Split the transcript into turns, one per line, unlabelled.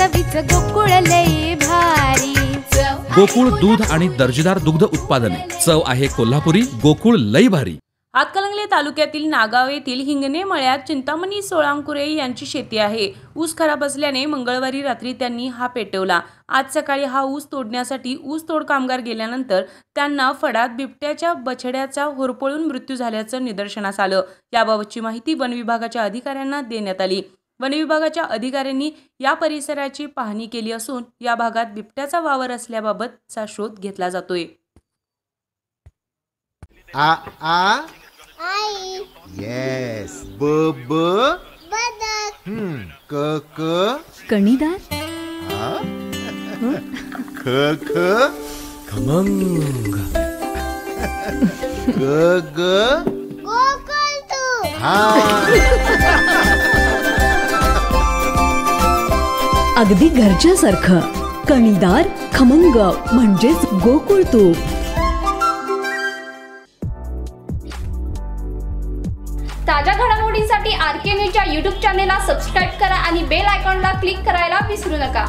चवीच गोकुळ लई भारी।
गोकुळ दूध आणि दर्जेदार दुग्ध उत्पादने, चव आहे कोल्हापुरी, गोकुळ लई भारी।
हातकणंगले तालुक्यातील नागाव येथील हिंगणे मळ्यात चिंतामणी सोळांकुरे यांची शेती आहे। ऊस खराब असल्याने मंगळवारी रात्री त्यांनी हा पेटवला। आज सकाळी हा ऊस तोडण्यासाठी ऊसतोड कामगार गेल्यानंतर त्यांना फडात बिबट्याच्या बछड्याचा होरपळून मृत्यू झाल्याचं निदर्शनास आलं। याबाबतची माहिती वन विभागाच्या अधिकाऱ्यांना देण्यात आली। वन विभागाच्या अधिकाऱ्यांनी या परिसराची पाहणी केली असून या भागात बिबट्याचा वावर असल्याबाबतचा शोध घेतला जातोय।
आई
येस ब ब
बदक
क क
कणीदार,
ख ख खमंग ग ग
गोकुळ तू
हा
अगदी घरच्यासारखं कणीदार खमंग म्हणजेच गोकुळ तूप।
ताज्या घडामोडींसाठी RK न्यूजच्या YouTube चॅनेलला सबस्क्राईब करा आणि बेल आयकॉनला क्लिक करायला विसरू नका।